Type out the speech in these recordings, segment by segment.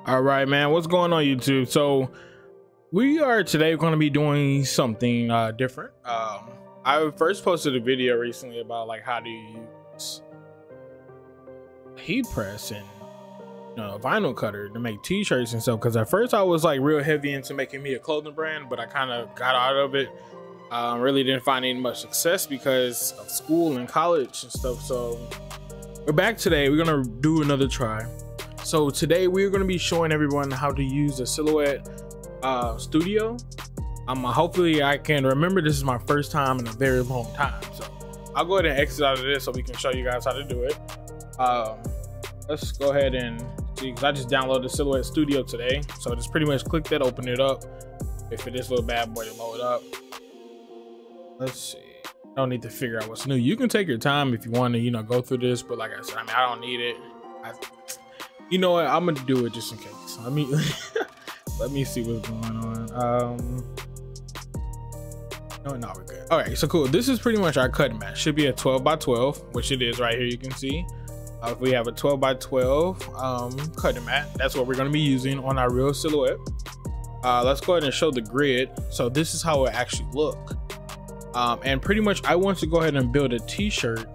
All right, man, what's going on YouTube? So we are today going to be doing something different. I first posted a video recently about like how do you use heat press and a vinyl cutter to make t-shirts and stuff, because at first I was like real heavy into making me a clothing brand, but I kind of got out of it. Really didn't find any much success because of school and college and stuff. So we're back today. We're gonna do another try. So today we're going to be showing everyone how to use a Silhouette Studio. Hopefully I can remember this is my first time in a very long time. So I'll go ahead and exit out of this so we can show you guys how to do it. Let's go ahead and see, because I just downloaded Silhouette Studio today. So just pretty much click that, open it up. Wait for this little bad boy to load up. Let's see. I don't need to figure out what's new. You can take your time if you want to, go through this. But like I said, I don't need it. You know what? I'm gonna do it just in case. Let me see what's going on. No, we're good. All right, so cool. This is pretty much our cutting mat. Should be a 12 by 12, which it is right here. You can see. If we have a 12 by 12 cutting mat, that's what we're gonna be using on our real Silhouette. Let's go ahead and show the grid. So this is how it actually look. And pretty much, I want to go ahead and build a T-shirt.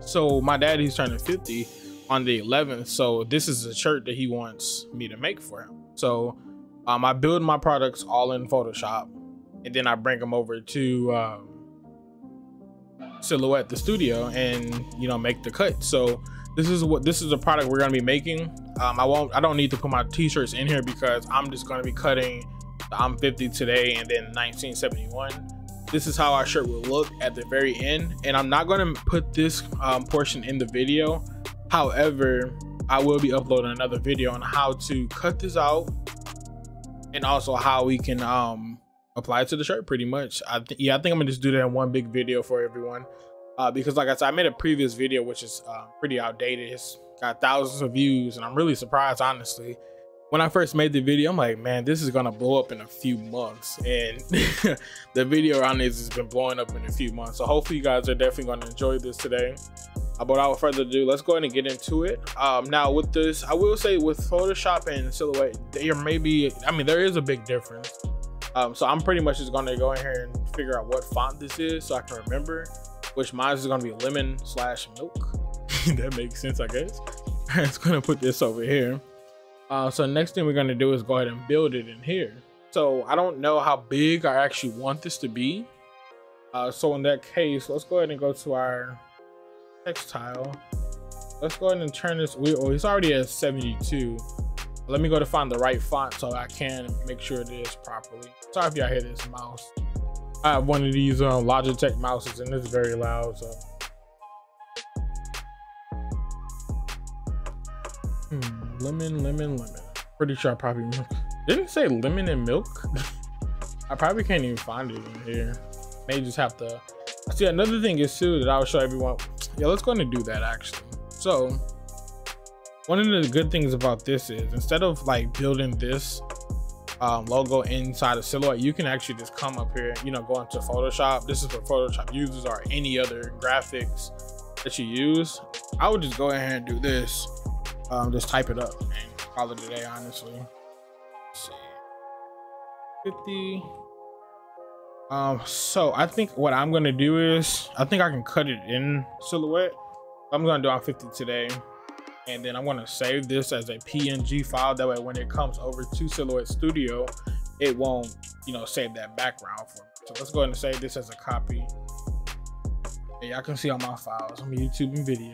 So my dad, he's turning 50. On the 11th, so this is a shirt that he wants me to make for him. So I build my products all in Photoshop, and then I bring them over to Silhouette the studio and make the cut. So this is a product we're going to be making. I don't need to put my t-shirts in here because I'm just going to be cutting the I'm 50 today and then 1971. This is how our shirt will look at the very end, and I'm not going to put this portion in the video. However, I will be uploading another video on how to cut this out and also how we can apply it to the shirt pretty much. I think I'm gonna just do that in one big video for everyone, because like I said, I made a previous video which is pretty outdated. It's got thousands of views, and I'm really surprised, honestly. When I first made the video, I'm like, man, this is gonna blow up in a few months, and the video around this has been blowing up in a few months. So hopefully you guys are definitely gonna enjoy this today. But without further ado, let's go ahead and get into it. Now with this, I will say with Photoshop and Silhouette, there is a big difference. So I'm pretty much just gonna go in here and figure out what font this is so I can remember, which mine is gonna be lemon/milk. That makes sense, I guess. I'm just gonna put this over here. So next thing we're gonna do is go ahead and build it in here. So I don't know how big I actually want this to be. So in that case, let's go ahead and go to our textile. Let's go ahead and turn this. It's already at 72. Let me go to find the right font so I can make sure it is properly. Sorry if y'all hear this mouse. I have one of these Logitech mouses and it's very loud. So lemon. Pretty sure I probably didn't it say lemon and milk. I probably can't even find it in here. May just have to see. Another thing is too that I'll show everyone. Yeah, let's go ahead and do that actually. So one of the good things about this is instead of like building this logo inside of Silhouette, you can actually just come up here, go into Photoshop. This is for Photoshop users or any other graphics that you use. I would just go ahead and do this. Just type it up and call it a day, honestly. Let's see. 50. So I think what I'm gonna do is I think I can cut it in Silhouette. I'm gonna do on 50 today, and then I'm gonna save this as a PNG file. That way when it comes over to Silhouette Studio, it won't save that background for me. So let's go ahead and save this as a copy. Yeah, y'all can see all my files. I'm YouTube and video.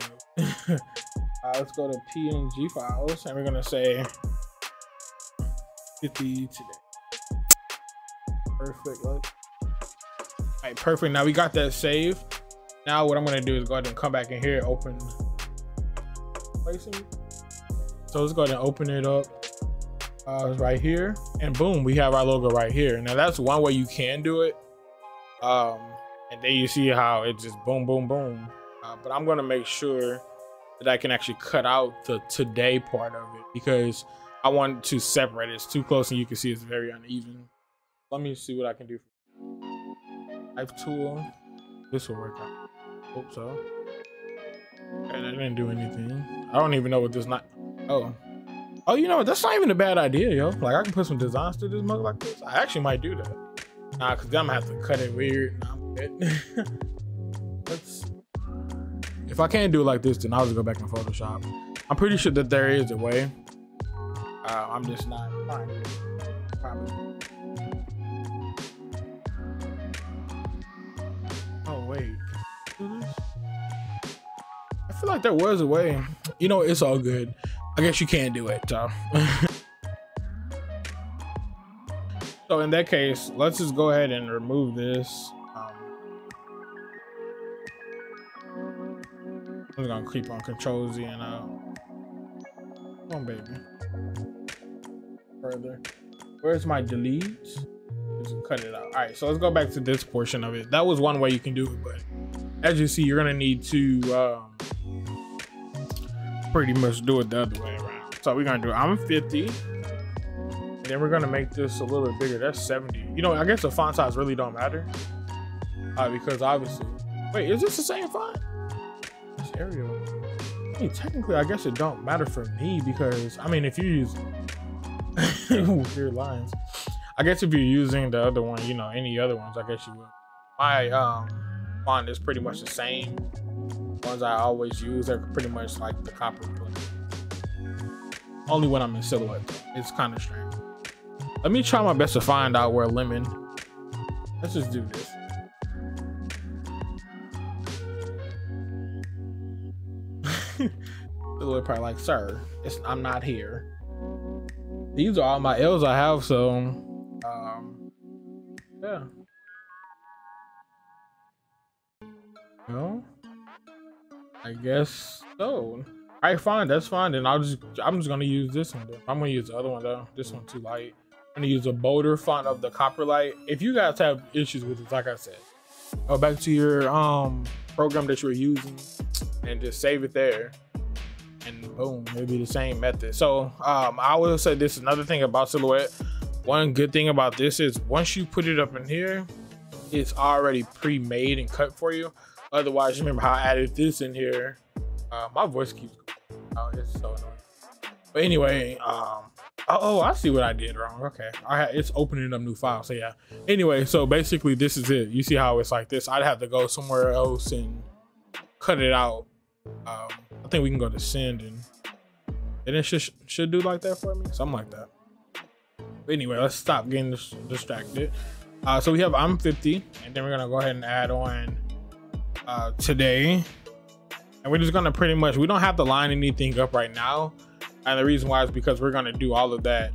Let's go to PNG files, and we're gonna say 50 today. Perfect. All right, perfect. Now we got that saved. Now what I'm gonna do is go ahead and come back in here, open placing. So let's go ahead and open it up right here, and boom, we have our logo right here. Now that's one way you can do it, and then you see how it just boom, boom, boom. But I'm gonna make sure that I can actually cut out the today part of it because I want to separate it. It's too close and you can see it's very uneven. Let me see what I can do. Type tool. This will work out. Hope so. And I didn't do anything. I don't even know what this not. Oh, Oh, you know what? That's not even a bad idea, yo. Like, I can put some designs to this mug like this. I actually might do that. Nah, because then I'm going to have to cut it weird. Nah, I'm good. If I can't do it like this, then I'll just go back in Photoshop. I'm pretty sure that there is a way. I'm just not finding it. Probably. Oh, wait. Do this? I feel like there was a way. You know, it's all good. I guess you can't do it, so. So in that case, let's just go ahead and remove this. I'm gonna keep on Control Z and come on, baby. Further. Where's my deletes? Just cut it out. All right, so let's go back to this portion of it. That was one way you can do it, but as you see, you're gonna need to pretty much do it the other way around. So we're gonna do I'm 50, and then we're gonna make this a little bit bigger. That's 70. You know, I guess the font size really don't matter because obviously, wait, is this the same font? It's Arial. I mean, technically, I guess it don't matter for me because I mean, if you use weird lines, I guess if you're using the other one, you know, any other ones, I guess you will. My font is pretty much the same. Ones I always use are pretty much like the copper plate. Only when I'm in Silhouette though. It's kind of strange. Let me try my best to find out where lemon. Let's just do this. Silhouette probably like, sir, I'm not here. These are all my L's I have, so yeah. Well, I guess so. All right, fine, that's fine. Then I'm just gonna use this one. I'm gonna use the other one though. This one's too light. I'm gonna use a bolder font of the Copperlight. If you guys have issues with it, like I said, go back to your program that you're using and just save it there. And boom, it'll be the same method. So I will say this is another thing about Silhouette. One good thing about this is once you put it up in here, it's already pre-made and cut for you. Otherwise, remember how I added this in here. My voice keeps going. Oh, it's so annoying. But anyway, oh, I see what I did wrong. Okay, it's opening up new files. So yeah. Anyway, so basically this is it. You see how it's like this? I'd have to go somewhere else and cut it out. I think we can go to send and it should do like that for me, something like that. But anyway, let's stop getting distracted. So we have I'm 50, and then we're gonna go ahead and add on today, and we're just gonna pretty much, we don't have to line anything up right now, and the reason why is because we're gonna do all of that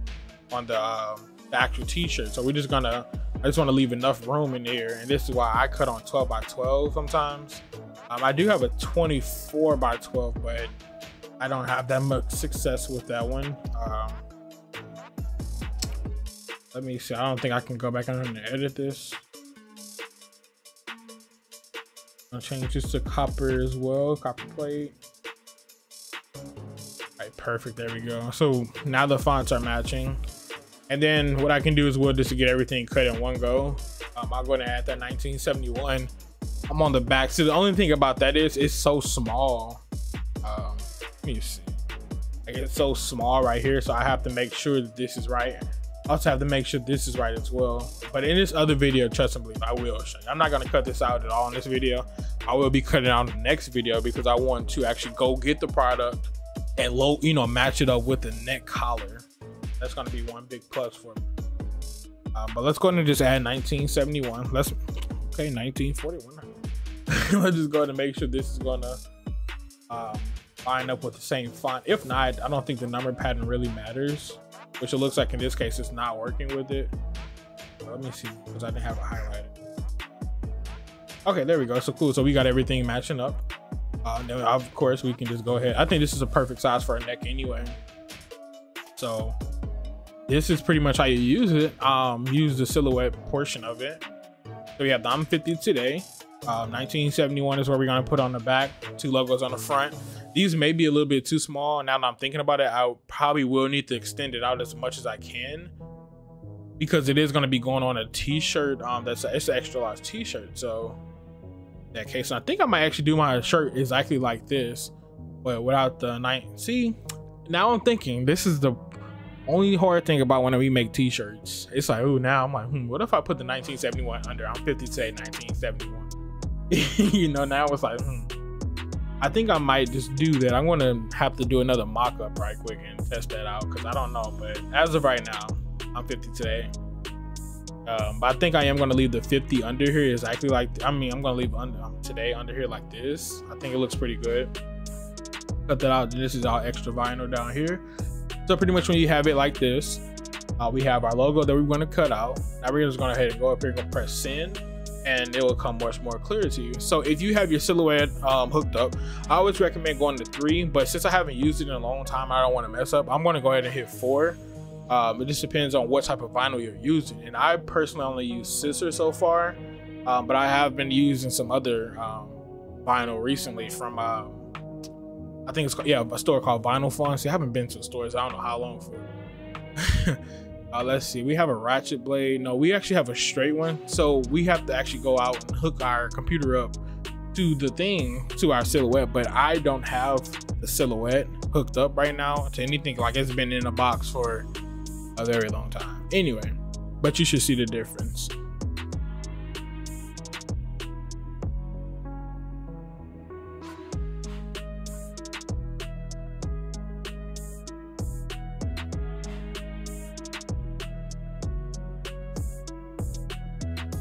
on the actual t-shirt. So we're just gonna, I just want to leave enough room in there, and this is why I cut on 12 by 12 sometimes. I do have a 24 by 12, but I don't have that much success with that one. Let me see. I don't think I can go back and edit this. I'll change this to copper as well, copper plate. All right, perfect. There we go. So now the fonts are matching. And then what I can do is just to get everything cut in one go. I'll go and add that 1971. I'm on the back. So the only thing about that is it's so small. Let me see. Like, it's so small right here, so I have to make sure that this is right. I also have to make sure this is right as well. But in this other video, trust and believe, I will show you. I'm not gonna cut this out at all in this video. I will be cutting out in the next video because I want to actually go get the product and match it up with the neck collar. That's gonna be one big plus for me. But let's go ahead and just add 1971. Okay, 1941. Let's just go ahead and make sure this is gonna line up with the same font. If not, I don't think the number pattern really matters, which it looks like in this case it's not working with it. But let me see, because I didn't have it highlighted. Okay, there we go. So cool. So we got everything matching up. Then of course we can just go ahead. I think this is a perfect size for a neck anyway. So this is pretty much how you use it. Use the Silhouette portion of it. So we have the I'm 50 today. 1971 is where we're gonna put on the back. 2 logos on the front. These may be a little bit too small. Now that I'm thinking about it, I probably will need to extend it out as much as I can, because it is going to be going on a t-shirt. It's an extra large t-shirt. So in that case, I think I might actually do my shirt exactly like this, but without the see, now I'm thinking this is the only hard thing about when we make t-shirts. It's like, oh, now I'm like, what if I put the 1971 under? I'm 50 today, 1971. You know, now it's like, I think I might just do that. I'm gonna have to do another mock-up right quick and test that out, because I don't know. But as of right now, I'm 50 today. But I think I am gonna leave the 50 under here exactly like, I mean, I'm gonna leave today under here like this. I think it looks pretty good. Cut that out. This is all extra vinyl down here. So pretty much when you have it like this, we have our logo that we're going to cut out. Now we're just going to go ahead and go up here and press send, and it will come much more clear to you. So if you have your silhouette hooked up, I always recommend going to 3, but since I haven't used it in a long time, I don't want to mess up. I'm going to go ahead and hit 4. It just depends on what type of vinyl you're using, and I personally only use scissor so far, but I have been using some other vinyl recently from I think it's called, yeah, a store called Vinyl Fun. See, I haven't been to stores, I don't know how long for. Let's see, we have a ratchet blade. No, we actually have a straight one, so we have to actually go out and hook our computer up to the thing, to our silhouette. But I don't have the silhouette hooked up right now to anything. Like, it's been in a box for a very long time anyway, but you should see the difference.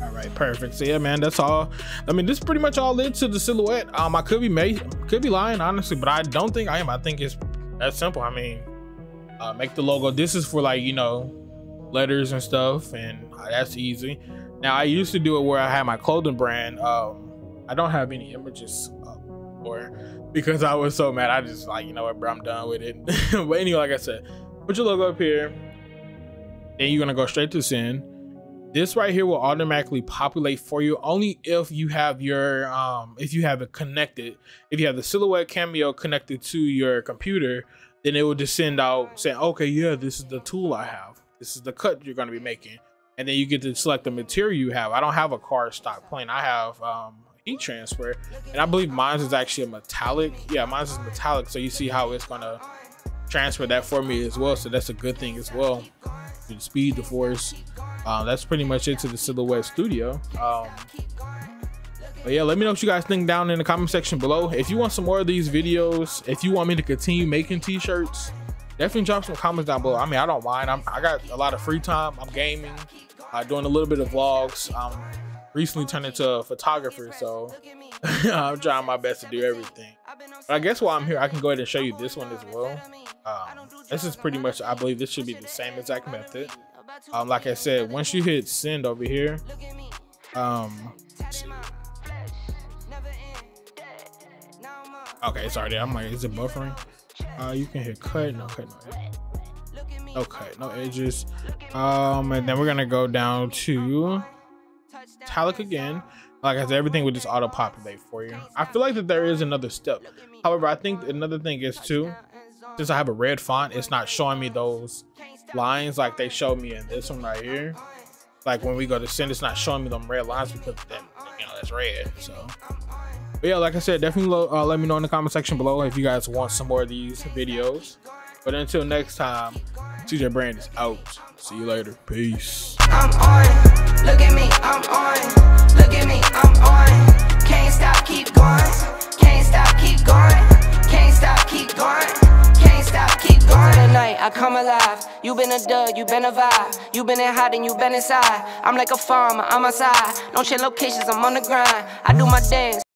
All right, perfect. So yeah, man, that's all. I mean, this is pretty much all it to the silhouette. I could be lying, honestly, but I don't think I am. I think it's that simple. I mean, make the logo. This is for, like, you know, letters and stuff, and that's easy. Now I used to do it where I had my clothing brand. I don't have any images for, because I was so mad. I just like, you know what, bro, I'm done with it. But anyway, like I said, put your logo up here, then you're gonna go straight to send. This right here will automatically populate for you only if you have your if you have it connected. If you have the Silhouette Cameo connected to your computer, then it will just send out saying, okay, yeah, this is the tool I have, this is the cut you're going to be making, and then you get to select the material you have. I don't have a cardstock plane, I have heat transfer, and I believe mine is actually a metallic. Yeah, mine is metallic, so you see how it's gonna transfer that for me as well, so that's a good thing as well. The speed, the force, that's pretty much it to the Silhouette Studio. But yeah, let me know what you guys think down in the comment section below. If you want some more of these videos, if you want me to continue making t-shirts, definitely drop some comments down below. I mean, I don't mind. I got a lot of free time. I'm gaming, doing a little bit of vlogs. Recently turned into a photographer, so I'm trying my best to do everything. But I guess while I'm here, I can go ahead and show you this one as well. This is pretty much, I believe this should be the same exact method. Like I said, once you hit send over here, okay, sorry, I'm like, is it buffering? You can hit cut, no cut, no, okay, no edges. And then we're gonna go down to metallic again. Like I said, everything would just auto populate for you. I feel like that there is another step. However, I think another thing is too, since I have a red font, it's not showing me those lines like they showed me in this one right here. Like when we go to send, it's not showing me them red lines because that, you know, that's red. So but yeah, like I said, definitely let me know in the comment section below if you guys want some more of these videos. But until next time, TJ Brand is out. See you later. Peace. I'm on. Look at me. I'm on. Look at me. I'm on. Can't stop. Keep going. Can't stop. Keep going. Can't stop. Keep going. Can't stop. Keep going. Tonight I come alive. You been a dud. You been a vibe. You been in hiding. You been inside. I'm like a farmer. I'm outside. Don't change locations. I'm on the grind. I do my dance.